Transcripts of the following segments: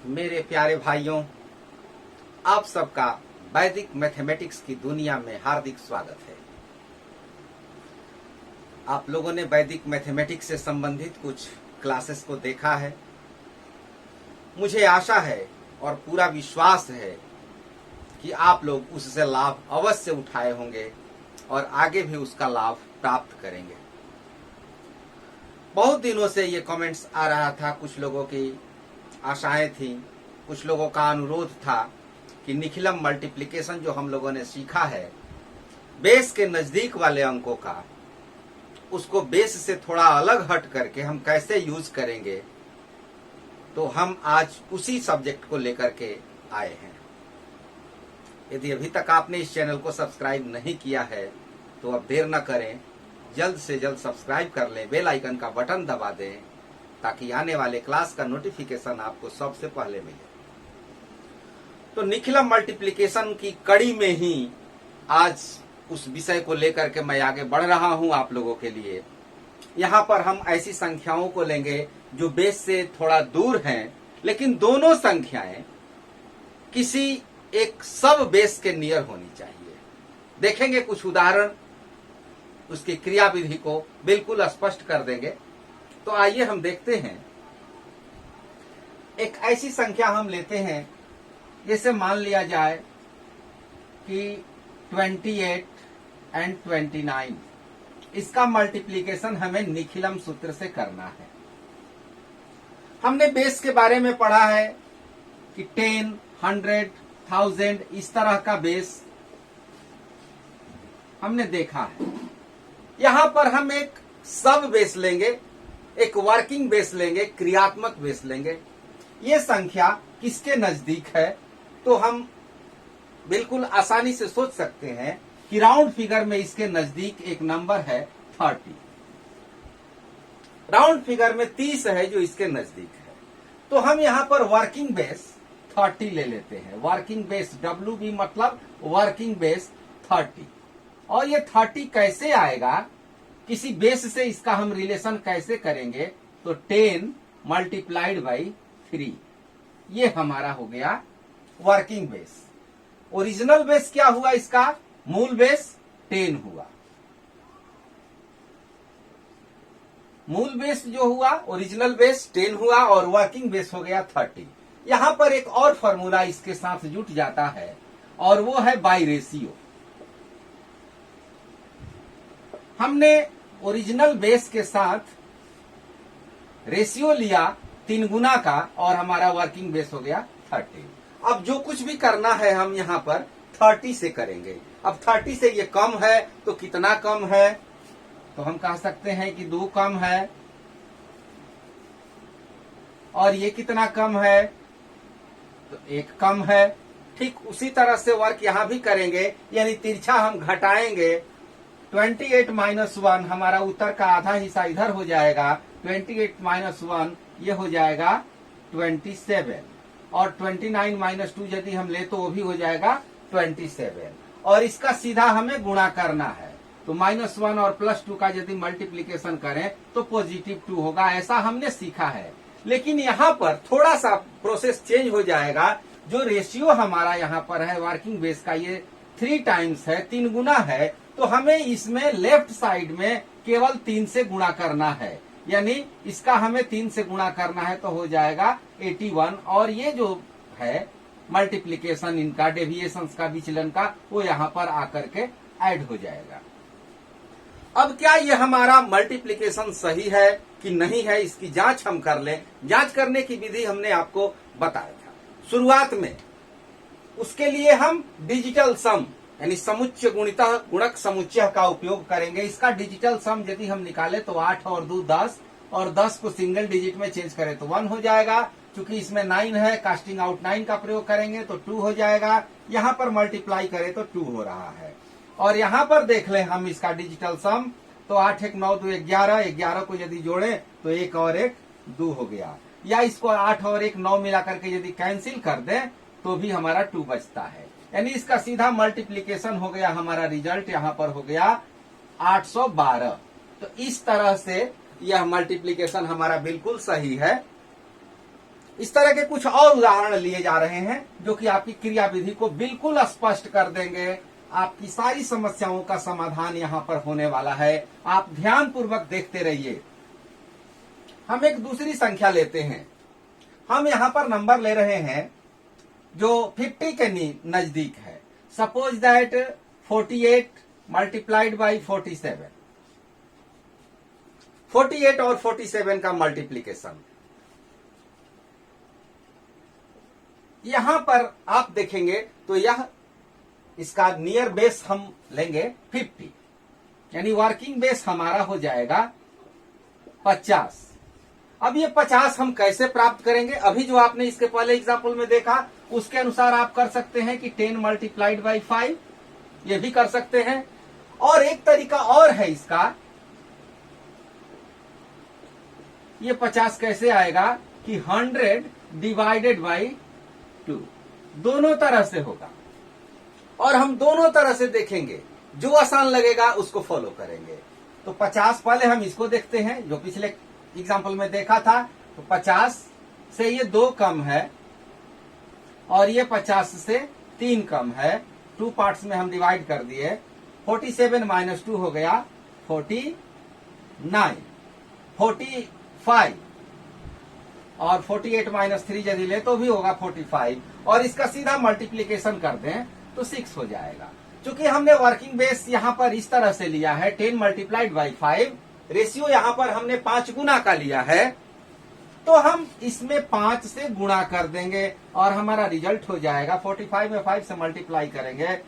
मेरे प्यारे भाइयों, आप सबका वैदिक मैथमेटिक्स की दुनिया में हार्दिक स्वागत है। आप लोगों ने वैदिक मैथमेटिक्स से संबंधित कुछ क्लासेस को देखा है। मुझे आशा है और पूरा विश्वास है कि आप लोग उससे लाभ अवश्य उठाए होंगे और आगे भी उसका लाभ प्राप्त करेंगे। बहुत दिनों से ये कमेंट्स आ रहा था, कुछ लोगों की आशाएं थी, कुछ लोगों का अनुरोध था कि निखिलम मल्टीप्लिकेशन जो हम लोगों ने सीखा है बेस के नजदीक वाले अंकों का, उसको बेस से थोड़ा अलग हट करके हम कैसे यूज करेंगे। तो हम आज उसी सब्जेक्ट को लेकर के आए हैं। यदि अभी तक आपने इस चैनल को सब्सक्राइब नहीं किया है तो अब देर न करें, जल्द से जल्द सब्सक्राइब कर लें, बेल आइकन का बटन दबा दें ताकि आने वाले क्लास का नोटिफिकेशन आपको सबसे पहले मिले। तो निखिलम मल्टीप्लिकेशन की कड़ी में ही आज उस विषय को लेकर के मैं आगे बढ़ रहा हूं आप लोगों के लिए। यहां पर हम ऐसी संख्याओं को लेंगे जो बेस से थोड़ा दूर हैं, लेकिन दोनों संख्याएं किसी एक सब बेस के नियर होनी चाहिए। देखेंगे कुछ उदाहरण, उसकी क्रियाविधि को बिल्कुल स्पष्ट कर देंगे। तो आइए हम देखते हैं। एक ऐसी संख्या हम लेते हैं, जैसे मान लिया जाए कि 28 एंड 29, इसका मल्टीप्लिकेशन हमें निखिलम सूत्र से करना है। हमने बेस के बारे में पढ़ा है कि 10, 100, 1000 इस तरह का बेस हमने देखा है। यहां पर हम एक सब बेस लेंगे, एक वर्किंग बेस लेंगे, क्रियात्मक बेस लेंगे। ये संख्या किसके नजदीक है? तो हम बिल्कुल आसानी से सोच सकते हैं कि राउंड फिगर में इसके नजदीक एक नंबर है 30। राउंड फिगर में 30 है जो इसके नजदीक है। तो हम यहां पर वर्किंग बेस 30 ले लेते हैं। वर्किंग बेस WB मतलब वर्किंग बेस 30। और ये 30 कैसे आएगा, किसी बेस से इसका हम रिलेशन कैसे करेंगे? तो 10 मल्टीप्लाइड बाई 3, ये हमारा हो गया वर्किंग बेस। ओरिजिनल बेस क्या हुआ इसका? मूल बेस 10 हुआ। मूल बेस जो हुआ, ओरिजिनल बेस 10 हुआ और वर्किंग बेस हो गया 30। यहां पर एक और फॉर्मूला इसके साथ जुट जाता है और वो है बाई रेशियो। हमने ओरिजिनल बेस के साथ रेशियो लिया 3 गुना का और हमारा वर्किंग बेस हो गया 30। अब जो कुछ भी करना है हम यहां पर 30 से करेंगे। अब 30 से ये कम है तो कितना कम है? तो हम कह सकते हैं कि 2 कम है। और ये कितना कम है? तो 1 कम है। ठीक उसी तरह से वर्क यहां भी करेंगे, यानी तिरछा हम घटाएंगे। 28 माइनस 1 हमारा उत्तर का आधा हिस्सा इधर हो जाएगा। 28 माइनस 1 ये हो जाएगा 27। और 29 माइनस 2 यदि हम ले तो वो भी हो जाएगा 27। और इसका सीधा हमें गुणा करना है। तो -1 और +2 का यदि मल्टीप्लीकेशन करें तो +2 होगा। ऐसा हमने सीखा है। लेकिन यहाँ पर थोड़ा सा प्रोसेस चेंज हो जाएगा। जो रेशियो हमारा यहाँ पर है वर्किंग बेस का, ये 3 टाइम्स है, 3 गुना है। तो हमें इसमें लेफ्ट साइड में केवल 3 से गुणा करना है, यानी इसका हमें 3 से गुणा करना है तो हो जाएगा 81। और ये जो है मल्टीप्लिकेशन इनका, डेविएशंस का, विचलन का, वो यहाँ पर आकर के ऐड हो जाएगा। अब क्या ये हमारा मल्टीप्लिकेशन सही है कि नहीं है, इसकी जांच हम कर लें। जांच करने की विधि हमने आपको बताया था शुरुआत में। उसके लिए हम डिजिटल सम यानी समुच्चय गुणितः गुणक समुच्चय का उपयोग करेंगे। इसका डिजिटल सम यदि हम निकाले तो 8 और 2 10, और 10 को सिंगल डिजिट में चेंज करें तो 1 हो जाएगा। चूंकि इसमें 9 है, कास्टिंग आउट 9 का प्रयोग करेंगे तो 2 हो जाएगा। यहां पर मल्टीप्लाई करें तो 2 हो रहा है। और यहां पर देख लें हम इसका डिजिटल सम, तो 8 1 9 2 11, 11 को यदि जोड़े तो 1 और 1 2 हो गया। या इसको 8 और 1 9 मिला करके यदि कैंसिल कर दें तो भी हमारा 2 बचता है। यानी इसका सीधा मल्टीप्लिकेशन हो गया। हमारा रिजल्ट यहां पर हो गया 812। तो इस तरह से यह मल्टीप्लिकेशन हमारा बिल्कुल सही है। इस तरह के कुछ और उदाहरण लिए जा रहे हैं जो कि आपकी क्रियाविधि को बिल्कुल स्पष्ट कर देंगे। आपकी सारी समस्याओं का समाधान यहां पर होने वाला है। आप ध्यान पूर्वक देखते रहिए। हम एक दूसरी संख्या लेते हैं। हम यहां पर नंबर ले रहे हैं जो 50 के नजदीक है। Suppose that 48 multiplied by 47। 48 और 47 का मल्टीप्लीकेशन। यहां पर आप देखेंगे तो यह इसका नियर बेस हम लेंगे 50, यानी वर्किंग बेस हमारा हो जाएगा 50। अब ये 50 हम कैसे प्राप्त करेंगे? अभी जो आपने इसके पहले एग्जाम्पल में देखा उसके अनुसार आप कर सकते हैं कि 10 मल्टीप्लाइड बाई 5, ये भी कर सकते हैं। और एक तरीका और है इसका, ये 50 कैसे आएगा कि 100 डिवाइडेड बाई 2, दोनों तरह से होगा। और हम दोनों तरह से देखेंगे, जो आसान लगेगा उसको फॉलो करेंगे। तो 50 पहले हम इसको देखते हैं जो पिछले एग्जाम्पल में देखा था। तो 50 से ये 2 कम है और ये 50 से 3 कम है। 2 पार्ट्स में हम डिवाइड कर दिए। 47 माइनस 2 हो गया 49, 45 और 48 माइनस 3 यदि ले तो भी होगा 45। और इसका सीधा मल्टीप्लीकेशन कर दें तो 6 हो जाएगा। चूंकि हमने वर्किंग बेस यहां पर इस तरह से लिया है 10 मल्टीप्लाइड बाई 5, रेशियो यहां पर हमने 5 गुना का लिया है, तो हम इसमें 5 से गुणा कर देंगे और हमारा रिजल्ट हो जाएगा 45 में 5 से मल्टीप्लाई करेंगे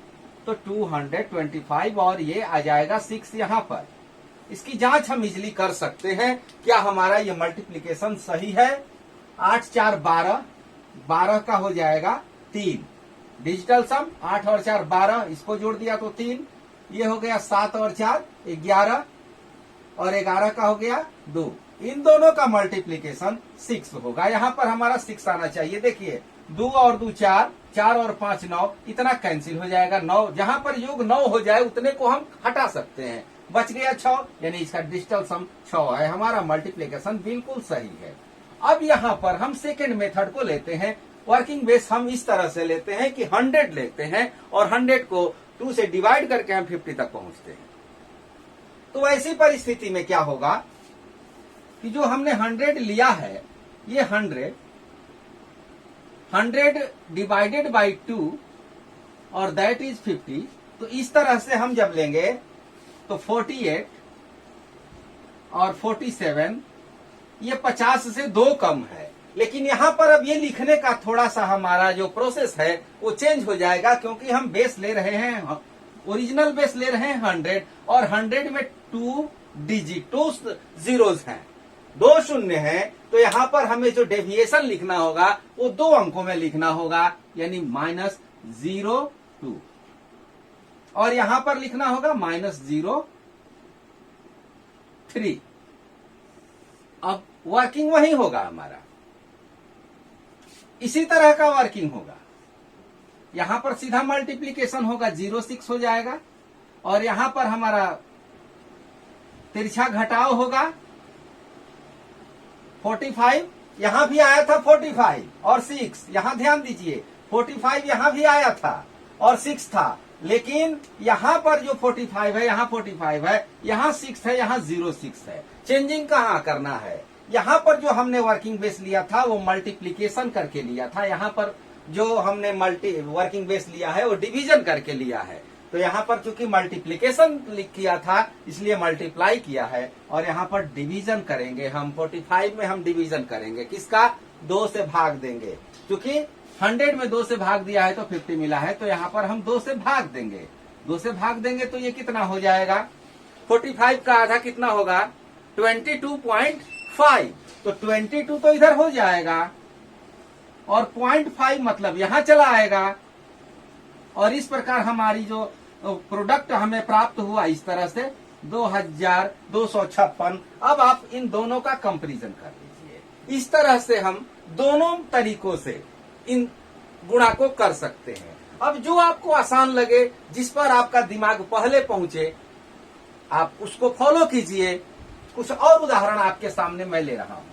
तो 225 और ये आ जाएगा 6 यहां पर। इसकी जांच हम इजिली कर सकते हैं, क्या हमारा ये मल्टीप्लीकेशन सही है। 8 4 12, 12 का हो जाएगा 3। डिजिटल सम 8 और 4 12, इसको जोड़ दिया तो 3। ये हो गया 7 और 4 11 और 11 का हो गया 2। इन दोनों का मल्टीप्लीकेशन 6 होगा। यहां पर हमारा 6 आना चाहिए। देखिए 2 और 2 4, 4 और 5 9, इतना कैंसिल हो जाएगा 9। जहां पर योग 9 हो जाए उतने को हम हटा सकते हैं। बच गया 6, यानी इसका डिजिटल सम 6 है। हमारा मल्टीप्लीकेशन बिल्कुल सही है। अब यहां पर हम सेकेंड मेथड को लेते हैं। वर्किंग बेस हम इस तरह से लेते हैं कि 100 लेते हैं और 100 को 2 से डिवाइड करके हम 50 तक पहुंचते हैं। तो ऐसी परिस्थिति में क्या होगा कि जो हमने 100 लिया है, ये 100 डिवाइडेड बाई 2 और दैट इज 50। तो इस तरह से हम जब लेंगे तो 48 और 47, ये 50 से 2 कम है। लेकिन यहां पर अब ये लिखने का थोड़ा सा हमारा जो प्रोसेस है वो चेंज हो जाएगा, क्योंकि हम बेस ले रहे हैं, ओरिजिनल बेस ले रहे हैं 100 और 100 में 2 डिजिट 2 जीरोस हैं, 2 शून्य हैं। तो यहां पर हमें जो डेविएशन लिखना होगा वो 2 अंकों में लिखना होगा, यानी -02। और यहां पर लिखना होगा -03। अब वर्किंग वही होगा हमारा, इसी तरह का वर्किंग होगा। यहां पर सीधा मल्टीप्लीकेशन होगा, 06 हो जाएगा। और यहां पर हमारा तिरछा घटाव होगा 45, यहां भी आया था 45 और 6, यहां ध्यान दीजिए 45 यहां भी आया था और 6 था। लेकिन यहां पर जो 45 है, यहां 45 है, यहां 6 है, यहां 06 है। चेंजिंग कहां करना है? यहां पर जो हमने वर्किंग बेस लिया था वो मल्टीप्लीकेशन करके लिया था। यहां पर जो हमने वर्किंग बेस लिया है वो डिवीजन करके लिया है। तो यहां पर चूंकि मल्टीप्लीकेशन किया था इसलिए मल्टीप्लाई किया है, और यहां पर डिवीजन करेंगे हम। 45 में हम डिवीजन करेंगे, किसका? 2 से भाग देंगे। क्योंकि 100 में 2 से भाग दिया है तो 50 मिला है, तो यहां पर हम 2 से भाग देंगे। 2 से भाग देंगे तो ये कितना हो जाएगा? 45 का आधा कितना होगा? 22.5। तो 22 तो इधर हो जाएगा और 0.5 मतलब यहां चला आएगा। और इस प्रकार हमारी जो प्रोडक्ट हमें प्राप्त हुआ इस तरह से 2256। अब आप इन दोनों का कंपैरिजन कर लीजिए। इस तरह से हम दोनों तरीकों से इन गुणा को कर सकते हैं। अब जो आपको आसान लगे, जिस पर आपका दिमाग पहले पहुंचे, आप उसको फॉलो कीजिए। कुछ और उदाहरण आपके सामने मैं ले रहा हूं।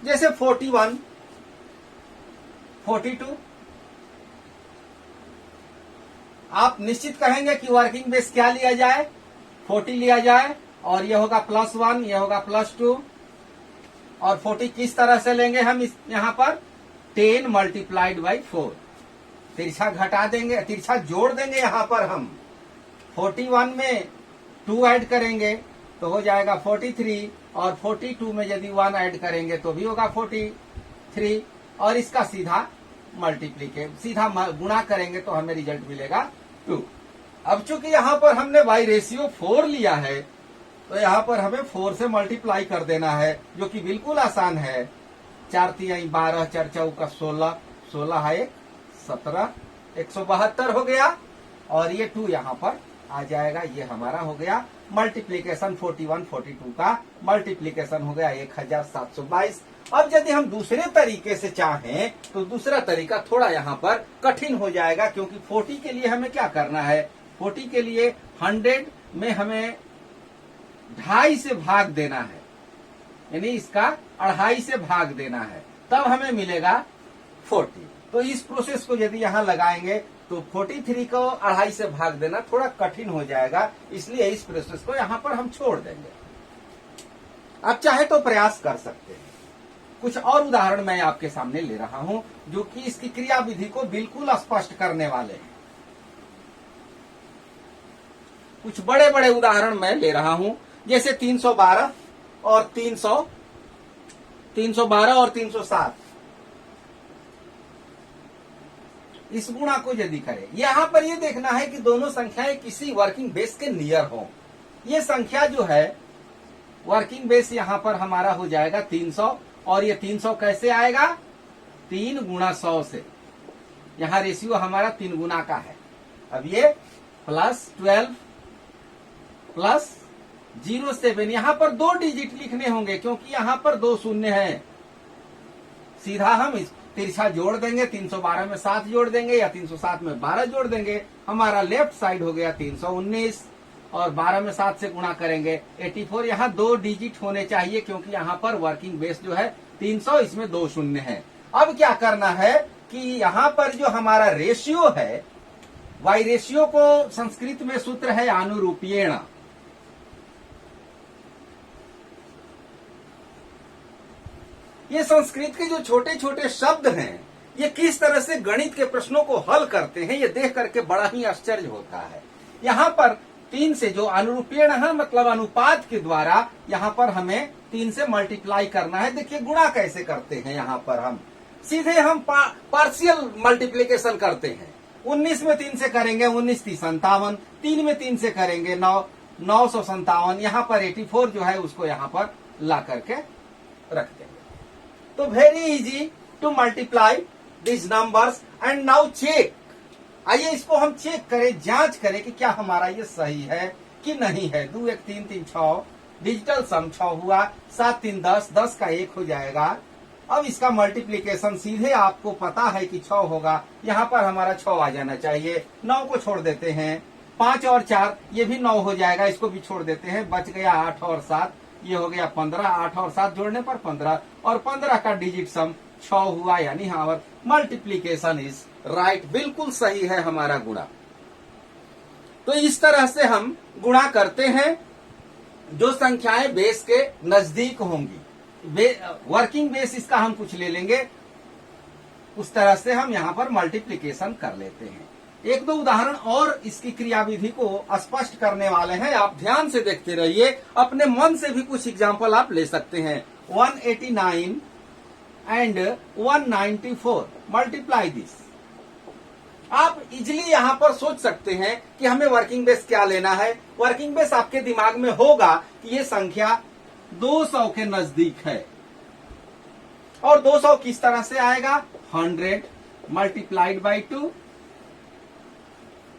जैसे 41, 42, आप निश्चित कहेंगे कि वर्किंग बेस क्या लिया जाए, 40 लिया जाए, और ये होगा +1, ये होगा +2, और 40 किस तरह से लेंगे हम इस यहां पर 10 मल्टीप्लाइड बाई 4, तिरछा घटा देंगे, तिरछा जोड़ देंगे यहां पर हम 41 में 2 ऐड करेंगे तो हो जाएगा 43, और 42 में यदि 1 ऐड करेंगे तो भी होगा 43, और इसका सीधा सीधा गुणा करेंगे तो हमें रिजल्ट मिलेगा 2। अब चूंकि यहां पर हमने बाई रेशियो 4 लिया है तो यहां पर हमें 4 से मल्टीप्लाई कर देना है, जो कि बिल्कुल आसान है। 4 3 12, 4 4 16, 16 है 17, 172 हो गया, और ये 2 यहां पर आ जाएगा। ये हमारा हो गया मल्टीप्लीकेशन, 41 42 का मल्टीप्लीकेशन हो गया 1722। अब यदि हम दूसरे तरीके से चाहें तो दूसरा तरीका थोड़ा यहाँ पर कठिन हो जाएगा, क्योंकि 40 के लिए हमें क्या करना है, 40 के लिए 100 में हमें 2.5 से भाग देना है, यानी इसका 2.5 से भाग देना है, तब हमें मिलेगा 40। तो इस प्रोसेस को यदि यहाँ लगाएंगे तो 43 को 2.5 से भाग देना थोड़ा कठिन हो जाएगा, इसलिए इस प्रोसेस को यहाँ पर हम छोड़ देंगे। आप चाहे तो प्रयास कर सकते हैं। कुछ और उदाहरण मैं आपके सामने ले रहा हूं जो कि इसकी क्रिया विधि को बिल्कुल स्पष्ट करने वाले हैं। कुछ बड़े बड़े उदाहरण मैं ले रहा हूं, जैसे 312 और 312 और 307। इस गुणा को यदि करें, यहां पर यह देखना है कि दोनों संख्याएं किसी वर्किंग बेस के नियर हो। ये संख्या जो है वर्किंग बेस यहां पर हमारा हो जाएगा 300, और ये 300 कैसे आएगा, 3 गुणा 100 से। यहां रेशियो हमारा 3 गुना का है। अब ये +12 प्लस 07, यहां पर 2 डिजिट लिखने होंगे क्योंकि यहां पर 2 शून्य है। सीधा हम इस तिरछा जोड़ देंगे, 312 में 7 जोड़ देंगे या 307 में 12 जोड़ देंगे, हमारा लेफ्ट साइड हो गया 319, और 12 में 7 से गुणा करेंगे 84। यहाँ 2 डिजिट होने चाहिए क्योंकि यहाँ पर वर्किंग बेस जो है 300, इसमें 2 शून्य है। अब क्या करना है कि यहाँ पर जो हमारा रेशियो है, वाई रेशियो को संस्कृत में सूत्र है अनुरूपीण। ये संस्कृत के जो छोटे छोटे शब्द हैं, ये किस तरह से गणित के प्रश्नों को हल करते हैं, ये देख करके बड़ा ही आश्चर्य होता है। यहाँ पर 3 से जो अनुरूपीण है, मतलब अनुपात के द्वारा यहाँ पर हमें 3 से मल्टीप्लाई करना है। देखिए गुणा कैसे करते हैं, यहाँ पर हम सीधे हम पार्शियल मल्टीप्लीकेशन करते हैं। 19 में 3 से करेंगे 19 3 57, 3 में 3 से करेंगे 957, यहाँ पर 84 जो है उसको यहाँ पर ला करके रख देंगे। तो very easy to multiply this numbers and now check. आइए इसको हम चेक करें, जांच करें कि क्या हमारा ये सही है कि नहीं है। 2 1 3 3 6, डिजिटल सम 6 हुआ, 7 3 10, 10 का 1 हो जाएगा। अब इसका मल्टीप्लीकेशन सीधे आपको पता है कि 6 होगा, यहाँ पर हमारा 6 आ जाना चाहिए। 9 को छोड़ देते हैं, 5 और 4 ये भी 9 हो जाएगा, इसको भी छोड़ देते हैं, बच गया 8 और 7, ये हो गया 15। 8 और 7 जोड़ने पर 15, और 15 का डिजिट सम 6 हुआ, यानी हमारा मल्टीप्लीकेशन इज राइट, बिल्कुल सही है हमारा गुणा। तो इस तरह से हम गुणा करते हैं जो संख्याएं बेस के नजदीक होंगी। वर्किंग बेस इसका हम कुछ ले लेंगे, उस तरह से हम यहां पर मल्टीप्लीकेशन कर लेते हैं। 1-2 उदाहरण और इसकी क्रियाविधि को स्पष्ट करने वाले हैं, आप ध्यान से देखते रहिए। अपने मन से भी कुछ एग्जाम्पल आप ले सकते हैं। 189 एंड 194 मल्टीप्लाई दिस। आप इजिली यहां पर सोच सकते हैं कि हमें वर्किंग बेस क्या लेना है। वर्किंग बेस आपके दिमाग में होगा कि ये संख्या 200 के नजदीक है, और 200 किस तरह से आएगा, 100 मल्टीप्लाइड बाई 2।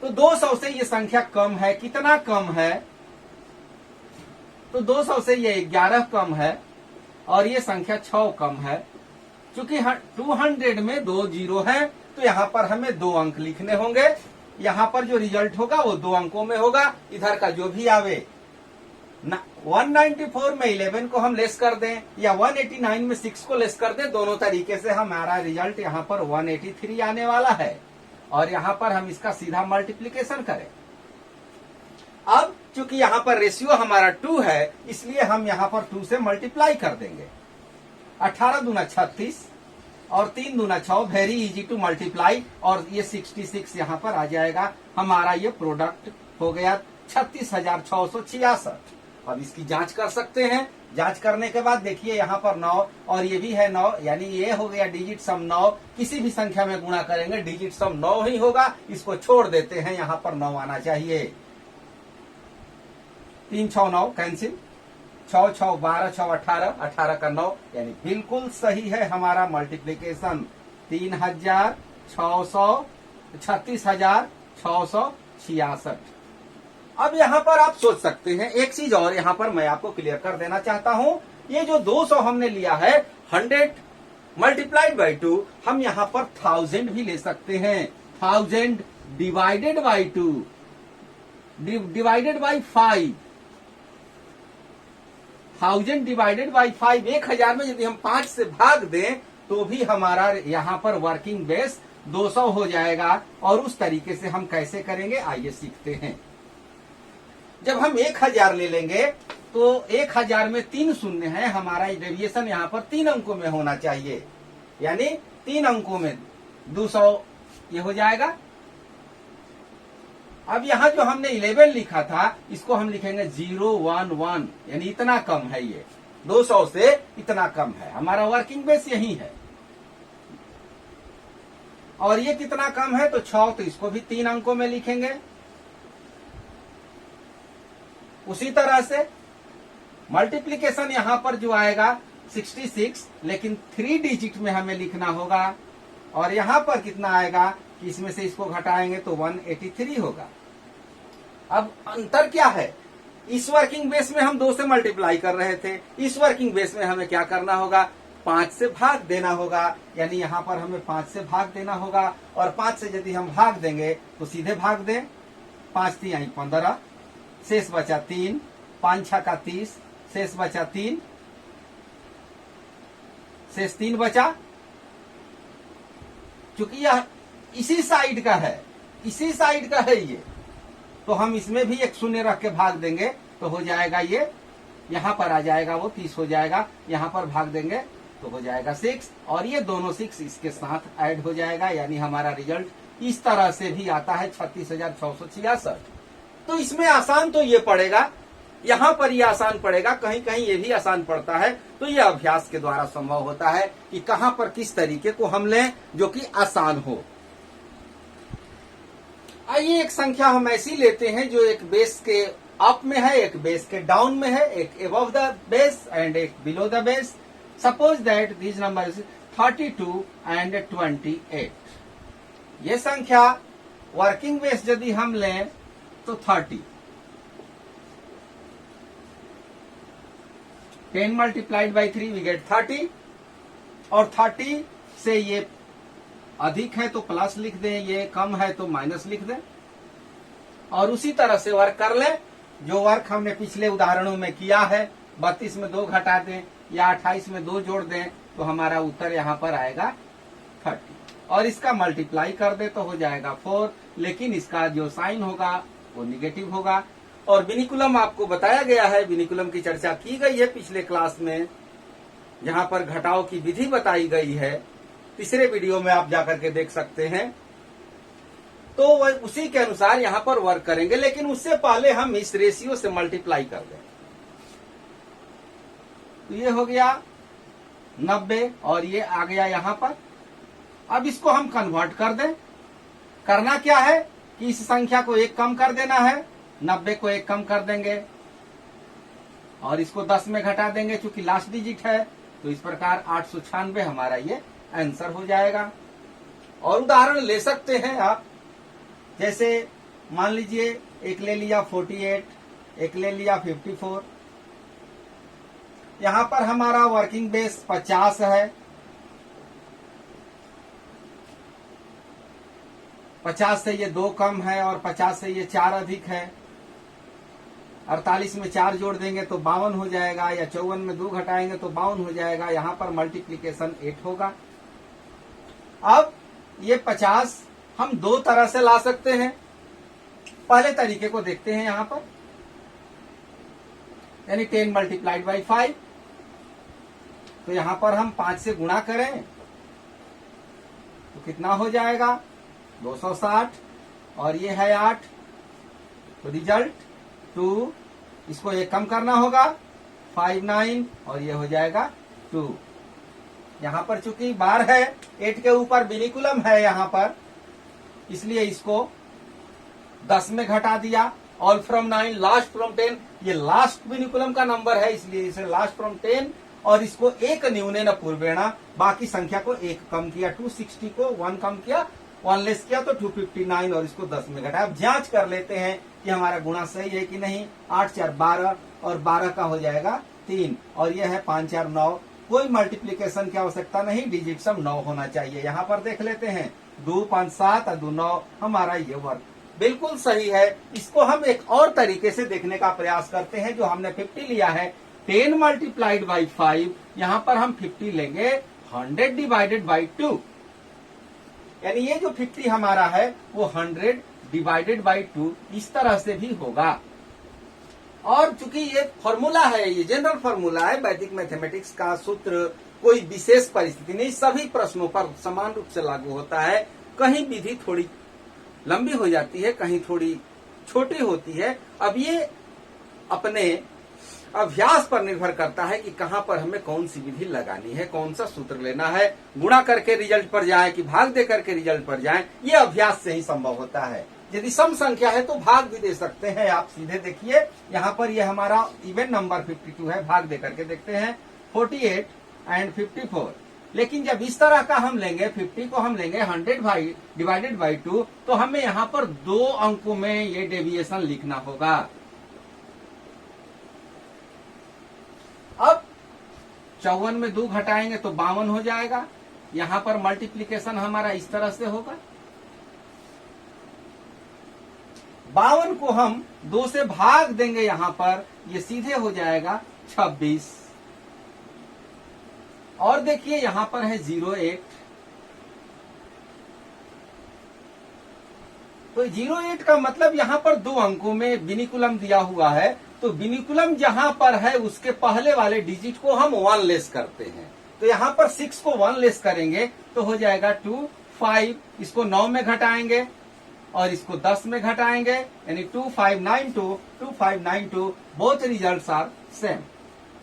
तो 200 से ये संख्या कम है, कितना कम है, तो 200 से ये 11 कम है, और ये संख्या 6 कम है। चूंकि 200 में 2 जीरो है तो यहां पर हमें 2 अंक लिखने होंगे। यहां पर जो रिजल्ट होगा वो 2 अंकों में होगा, इधर का जो भी आवे ना 194 में 11 को हम लेस कर दें या 189 में 6 को लेस कर दें, दोनों तरीके से हमारा रिजल्ट यहाँ पर 183 आने वाला है। और यहाँ पर हम इसका सीधा मल्टीप्लीकेशन करें। अब चूंकि यहाँ पर रेशियो हमारा 2 है, इसलिए हम यहाँ पर 2 से मल्टीप्लाई कर देंगे। 18 दूना 36 और 3 दूना 6, वेरी इजी टू मल्टीप्लाई। और ये 66 यहाँ पर आ जाएगा। हमारा ये प्रोडक्ट हो गया 36,666। अब इसकी जांच कर सकते हैं। जांच करने के बाद देखिए यहाँ पर 9 और ये भी है 9, यानी ये हो गया डिजिट सम 9। किसी भी संख्या में गुणा करेंगे डिजिट सम 9 ही होगा। इसको छोड़ देते हैं, यहाँ पर 9 आना चाहिए। 3 6 9 कैंसिल, 6 6 12 6 18, 18 का 9, यानी बिल्कुल सही है हमारा मल्टीप्लीकेशन। 36,666। अब यहाँ पर आप सोच सकते हैं एक चीज और यहाँ पर मैं आपको क्लियर कर देना चाहता हूं। ये जो 200 हमने लिया है 100 मल्टीप्लाइड बाई 2, हम यहाँ पर 1000 भी ले सकते हैं। 1000 divided by 2 divided by 5, 1000 divided by 5, 1000 में यदि हम 5 से भाग दें तो भी हमारा यहाँ पर वर्किंग बेस 200 हो जाएगा। और उस तरीके से हम कैसे करेंगे आइए सीखते हैं। जब हम 1000 ले लेंगे तो 1000 में 3 शून्य है, हमारा डेविएशन यहाँ पर 3 अंकों में होना चाहिए, यानी 3 अंकों में 200 ये हो जाएगा। अब यहाँ जो हमने 11 लिखा था इसको हम लिखेंगे 011, यानी इतना कम है, ये 200 से इतना कम है। हमारा वर्किंग बेस यही है। और ये कितना कम है तो 6, तो इसको भी 3 अंकों में लिखेंगे। उसी तरह से मल्टीप्लीकेशन यहां पर जो आएगा 66, लेकिन 3 डिजिट में हमें लिखना होगा। और यहां पर कितना आएगा कि इसमें से इसको घटाएंगे तो 183 होगा। अब अंतर क्या है, इस वर्किंग बेस में हम 2 से मल्टीप्लाई कर रहे थे, इस वर्किंग बेस में हमें क्या करना होगा 5 से भाग देना होगा, यानी यहां पर हमें 5 से भाग देना होगा। और 5 से यदि हम भाग देंगे तो सीधे भाग दें, 5 3 15, शेष बचा 3, 5 6 का 30, शेष बचा 3, शेष 3 बचा। चूंकि यह इसी साइड का है, इसी साइड का है ये, तो हम इसमें भी एक शून्य रख के भाग देंगे तो हो जाएगा ये, यहां पर आ जाएगा वो 30 हो जाएगा। यहां पर भाग देंगे तो हो जाएगा 6, और ये दोनों 6 इसके साथ ऐड हो जाएगा, यानी हमारा रिजल्ट इस तरह से भी आता है 36,666। तो इसमें आसान तो ये पड़ेगा, यहां पर ये आसान पड़ेगा, कहीं कहीं ये भी आसान पड़ता है। तो ये अभ्यास के द्वारा संभव होता है कि कहां पर किस तरीके को हम लें जो कि आसान हो। आइए एक संख्या हम ऐसी लेते हैं जो एक बेस के अप में है, एक बेस के डाउन में है, एक अबव द बेस एंड एक below the base. Suppose that this number is 32 and 28। ये संख्या वर्किंग बेस यदि हम लें तो 30, 10 मल्टीप्लाइड बाई 3 वी गेट 30, और 30 से ये अधिक है तो प्लस लिख दें, ये कम है तो माइनस लिख दें। और उसी तरह से वर्क कर लें जो वर्क हमने पिछले उदाहरणों में किया है। 32 में 2 घटा दें या 28 में 2 जोड़ दें तो हमारा उत्तर यहाँ पर आएगा 30, और इसका मल्टीप्लाई कर दे तो हो जाएगा 4, लेकिन इसका जो साइन होगा वो निगेटिव होगा। और विनिकुलम आपको बताया गया है, विनिकुलम की चर्चा की गई है पिछले क्लास में, जहां पर घटाव की विधि बताई गई है। तीसरे वीडियो में आप जाकर के देख सकते हैं। तो वह उसी के अनुसार यहां पर वर्क करेंगे, लेकिन उससे पहले हम इस रेशियो से मल्टीप्लाई कर दें। तो ये हो गया 90 और ये आ गया यहां पर। अब इसको हम कन्वर्ट कर दें। करना क्या है कि इस संख्या को 1 कम कर देना है, 90 को 1 कम कर देंगे और इसको 10 में घटा देंगे, चूंकि लास्ट डिजिट है। तो इस प्रकार 896 हमारा ये आंसर हो जाएगा। और उदाहरण ले सकते हैं आप, जैसे मान लीजिए एक ले लिया 48, एक ले लिया 54। यहां पर हमारा वर्किंग बेस 50 है, 50 से ये 2 कम है और 50 से ये 4 अधिक है। 48 में 4 जोड़ देंगे तो 52 हो जाएगा, या 54 में 2 घटाएंगे तो 52 हो जाएगा। यहाँ पर मल्टीप्लीकेशन 8 होगा। अब ये 50 हम दो तरह से ला सकते हैं। पहले तरीके को देखते हैं यहाँ पर, यानी 10 मल्टीप्लाइड बाई 5। तो यहां पर हम 5 से गुणा करें तो कितना हो जाएगा 260, और ये है 8, तो रिजल्ट 2। इसको एक कम करना होगा 5 9, और ये हो जाएगा 2। यहां पर चूंकि बार है, 8 के ऊपर विनिकुलम है यहां पर, इसलिए इसको 10 में घटा दिया। ऑल फ्रॉम 9, लास्ट फ्रॉम 10, ये लास्ट विनिकुलम का नंबर है, इसलिए इसे लास्ट फ्रॉम 10, और इसको एक न्यूने न पूर्वेणा, बाकी संख्या को एक कम किया। 260 को 1 कम किया, 1 लेस किया तो 259, और इसको 10 में घटाया। अब जांच कर लेते हैं कि हमारा गुणा सही है कि नहीं। 8 4 12, और 12 का हो जाएगा 3, और यह है 5 4 9। कोई मल्टीप्लीकेशन की आवश्यकता नहीं, डिजिट सम 9 होना चाहिए। यहाँ पर देख लेते हैं 2 5 7 और 2 9, हमारा ये वर्ग बिल्कुल सही है। इसको हम एक और तरीके से देखने का प्रयास करते हैं। जो हमने 50 लिया है 10 मल्टीप्लाइड बाई 5, यहां पर हम 50 लेंगे 100 डिवाइडेड बाई 2, यानी ये जो 50 हमारा है वो 100 डिवाइडेड बाई 2 इस तरह से भी होगा। और चूंकि ये फॉर्मूला है, ये जनरल फॉर्मूला है, वैदिक मैथमेटिक्स का सूत्र कोई विशेष परिस्थिति नहीं, सभी प्रश्नों पर समान रूप से लागू होता है। कहीं विधि थोड़ी लंबी हो जाती है, कहीं थोड़ी छोटी होती है। अब ये अपने अभ्यास पर निर्भर करता है कि कहां पर हमें कौन सी विधि लगानी है, कौन सा सूत्र लेना है। गुणा करके रिजल्ट पर जाए कि भाग दे करके रिजल्ट पर जाए, ये अभ्यास से ही संभव होता है। यदि सम संख्या है तो भाग भी दे सकते हैं। आप सीधे देखिए, यहाँ पर ये हमारा इवन नंबर 52 है, भाग दे करके देखते हैं 48 एंड 54। लेकिन जब इस तरह का हम लेंगे, 50 को हम लेंगे 100 डिवाइडेड बाई 2, तो हमें यहाँ पर 2 अंकों में ये डेविएशन लिखना होगा। अब 54 में 2 घटाएंगे तो 52 हो जाएगा। यहां पर मल्टीप्लीकेशन हमारा इस तरह से होगा। 52 को हम 2 से भाग देंगे, यहां पर ये सीधे हो जाएगा 26। और देखिए यहां पर है 08, तो 08 का मतलब यहां पर 2 अंकों में विनिकुलम दिया हुआ है, तो विनिकुलम जहां पर है उसके पहले वाले डिजिट को हम 1 लेस करते हैं। तो यहां पर 6 को 1 लेस करेंगे तो हो जाएगा 2 5, इसको 9 में घटाएंगे और इसको 10 में घटाएंगे, यानी 2592, 2592, बोथ रिजल्ट्स आर सेम।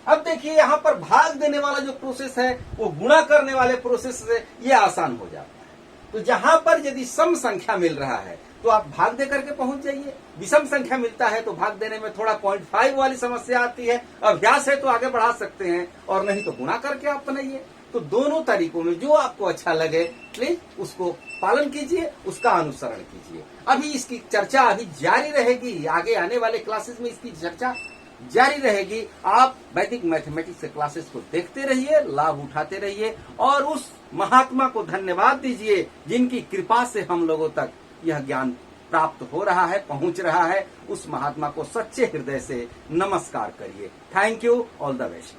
अब देखिए यहां पर भाग देने वाला जो प्रोसेस है वो गुणा करने वाले प्रोसेस से ये आसान हो जाता है। तो जहां पर यदि सम संख्या मिल रहा है तो आप भाग दे करके पहुंच जाइए। विषम संख्या मिलता है तो भाग देने में थोड़ा 0.5 वाली समस्या आती है। अभ्यास है तो आगे बढ़ा सकते हैं, और नहीं तो गुणा करके आप बनाइए। तो दोनों तरीकों में जो आपको अच्छा लगे प्लीज उसको पालन कीजिए, उसका अनुसरण कीजिए। अभी इसकी चर्चा अभी जारी रहेगी, आगे आने वाले क्लासेस में इसकी चर्चा जारी रहेगी। आप वैदिक मैथमेटिक्स के क्लासेस को देखते रहिए, लाभ उठाते रहिए, और उस महात्मा को धन्यवाद दीजिए जिनकी कृपा से हम लोगों तक यह ज्ञान प्राप्त हो रहा है, पहुंच रहा है। उस महात्मा को सच्चे हृदय से नमस्कार करिए। Thank you, all the best.